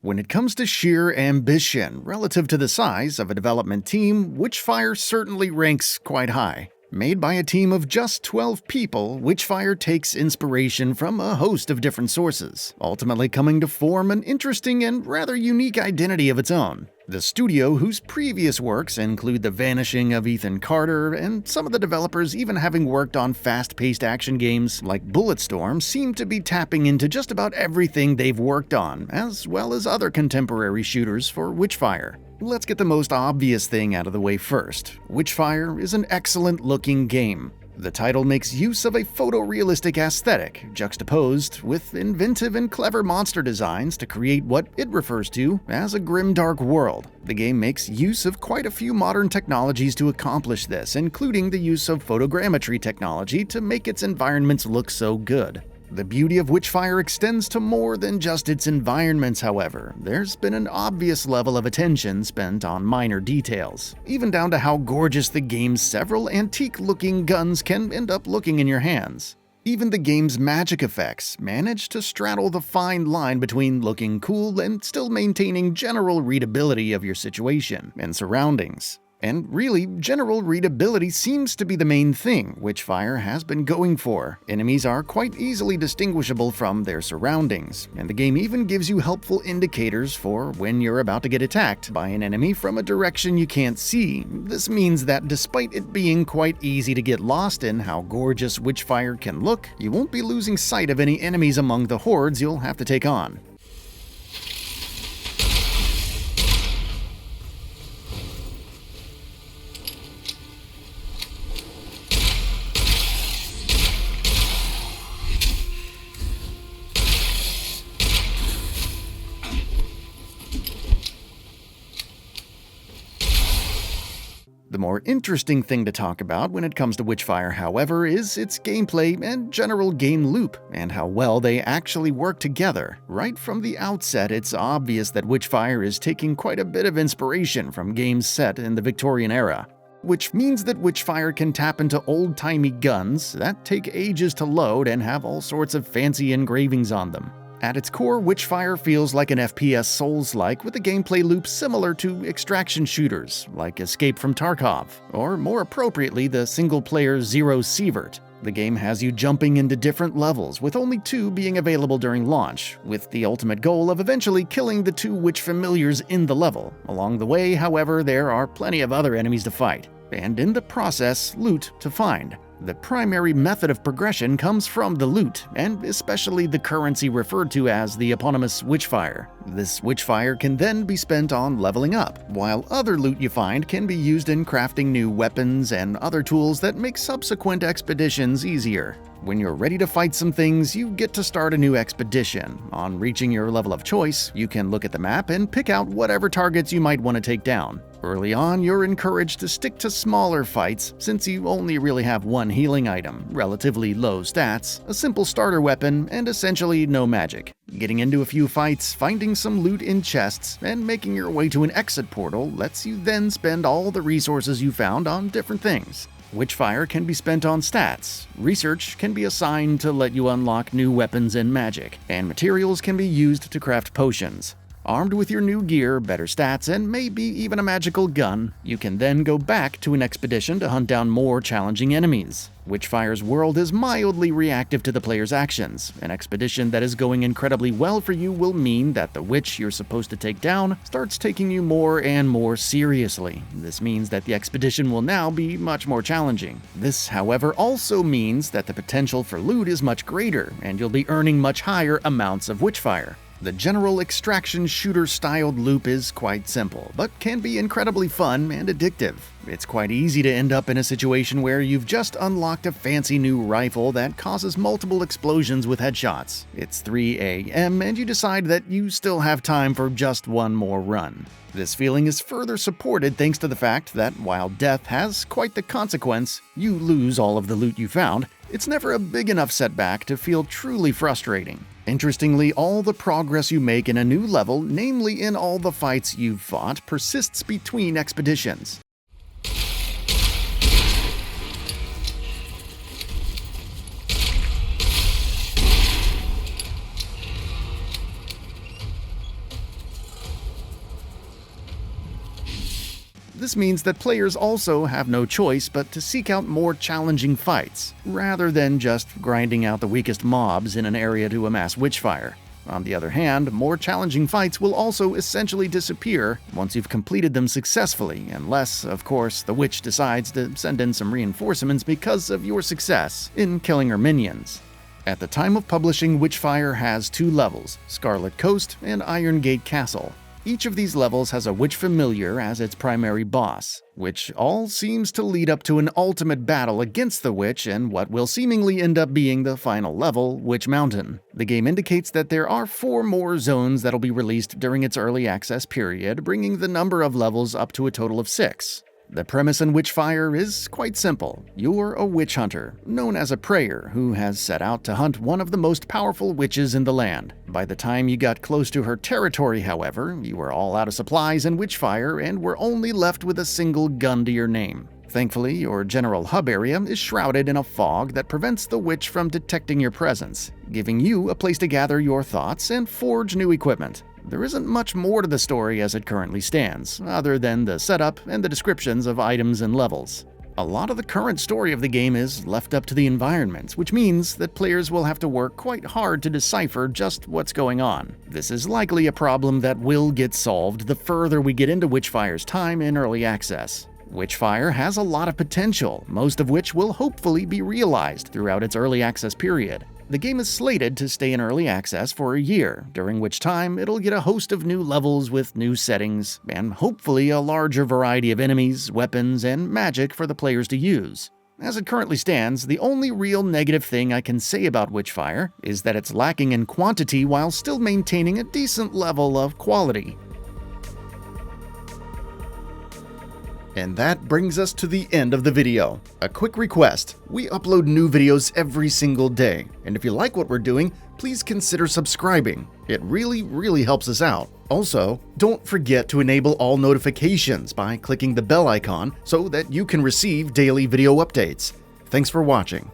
When it comes to sheer ambition relative to the size of a development team, Witchfire certainly ranks quite high. Made by a team of just 12 people, Witchfire takes inspiration from a host of different sources, ultimately coming to form an interesting and rather unique identity of its own. The studio, whose previous works include The Vanishing of Ethan Carter, and some of the developers even having worked on fast-paced action games like Bulletstorm, seem to be tapping into just about everything they've worked on, as well as other contemporary shooters for Witchfire. Let's get the most obvious thing out of the way first. Witchfire is an excellent-looking game. The title makes use of a photorealistic aesthetic, juxtaposed with inventive and clever monster designs to create what it refers to as a grimdark world. The game makes use of quite a few modern technologies to accomplish this, including the use of photogrammetry technology to make its environments look so good. The beauty of Witchfire extends to more than just its environments, however. There's been an obvious level of attention spent on minor details, even down to how gorgeous the game's several antique-looking guns can end up looking in your hands. Even the game's magic effects manage to straddle the fine line between looking cool and still maintaining general readability of your situation and surroundings. And really, general readability seems to be the main thing Witchfire has been going for. Enemies are quite easily distinguishable from their surroundings, and the game even gives you helpful indicators for when you're about to get attacked by an enemy from a direction you can't see. This means that despite it being quite easy to get lost in how gorgeous Witchfire can look, you won't be losing sight of any enemies among the hordes you'll have to take on. The more interesting thing to talk about when it comes to Witchfire, however, is its gameplay and general game loop, and how well they actually work together. Right from the outset, it's obvious that Witchfire is taking quite a bit of inspiration from games set in the Victorian era, which means that Witchfire can tap into old-timey guns that take ages to load and have all sorts of fancy engravings on them. At its core, Witchfire feels like an FPS Souls-like with a gameplay loop similar to extraction shooters, like Escape from Tarkov, or more appropriately, the single-player Zero Sievert. The game has you jumping into different levels, with only 2 being available during launch, with the ultimate goal of eventually killing the 2 witch familiars in the level. Along the way, however, there are plenty of other enemies to fight, and in the process, loot to find. The primary method of progression comes from the loot, and especially the currency referred to as the eponymous Witchfire. This Witchfire can then be spent on leveling up, while other loot you find can be used in crafting new weapons and other tools that make subsequent expeditions easier. When you're ready to fight some things, you get to start a new expedition. On reaching your level of choice, you can look at the map and pick out whatever targets you might want to take down. Early on, you're encouraged to stick to smaller fights since you only really have one healing item, relatively low stats, a simple starter weapon, and essentially no magic. Getting into a few fights, finding some loot in chests, and making your way to an exit portal lets you then spend all the resources you found on different things. Witchfire can be spent on stats, research can be assigned to let you unlock new weapons and magic, and materials can be used to craft potions. Armed with your new gear, better stats, and maybe even a magical gun, you can then go back to an expedition to hunt down more challenging enemies. Witchfire's world is mildly reactive to the player's actions. An expedition that is going incredibly well for you will mean that the witch you're supposed to take down starts taking you more and more seriously. This means that the expedition will now be much more challenging. This, however, also means that the potential for loot is much greater, and you'll be earning much higher amounts of Witchfire. The general extraction shooter-styled loop is quite simple, but can be incredibly fun and addictive. It's quite easy to end up in a situation where you've just unlocked a fancy new rifle that causes multiple explosions with headshots. It's 3 a.m. and you decide that you still have time for just one more run. This feeling is further supported thanks to the fact that while death has quite the consequence, you lose all of the loot you found, it's never a big enough setback to feel truly frustrating. Interestingly, all the progress you make in a new level, namely in all the fights you've fought, persists between expeditions. This means that players also have no choice but to seek out more challenging fights, rather than just grinding out the weakest mobs in an area to amass Witchfire. On the other hand, more challenging fights will also essentially disappear once you've completed them successfully, unless, of course, the witch decides to send in some reinforcements because of your success in killing her minions. At the time of publishing, Witchfire has 2 levels, Scarlet Coast and Iron Gate Castle. Each of these levels has a witch familiar as its primary boss, which all seems to lead up to an ultimate battle against the witch and what will seemingly end up being the final level, Witch Mountain. The game indicates that there are 4 more zones that'll be released during its early access period, bringing the number of levels up to a total of 6. The premise in Witchfire is quite simple. You're a witch hunter, known as a prayer, who has set out to hunt one of the most powerful witches in the land. By the time you got close to her territory, however, you were all out of supplies in Witchfire and were only left with a single gun to your name. Thankfully, your general hub area is shrouded in a fog that prevents the witch from detecting your presence, giving you a place to gather your thoughts and forge new equipment. There isn't much more to the story as it currently stands, other than the setup and the descriptions of items and levels. A lot of the current story of the game is left up to the environments, which means that players will have to work quite hard to decipher just what's going on. This is likely a problem that will get solved the further we get into Witchfire's time in early access. Witchfire has a lot of potential, most of which will hopefully be realized throughout its early access period. The game is slated to stay in early access for a year, during which time it'll get a host of new levels with new settings, and hopefully a larger variety of enemies, weapons, and magic for the players to use. As it currently stands, the only real negative thing I can say about Witchfire is that it's lacking in quantity while still maintaining a decent level of quality. And that brings us to the end of the video. A quick request: we upload new videos every single day, and if you like what we're doing, please consider subscribing. It really helps us out. Also, don't forget to enable all notifications by clicking the bell icon so that you can receive daily video updates. Thanks for watching.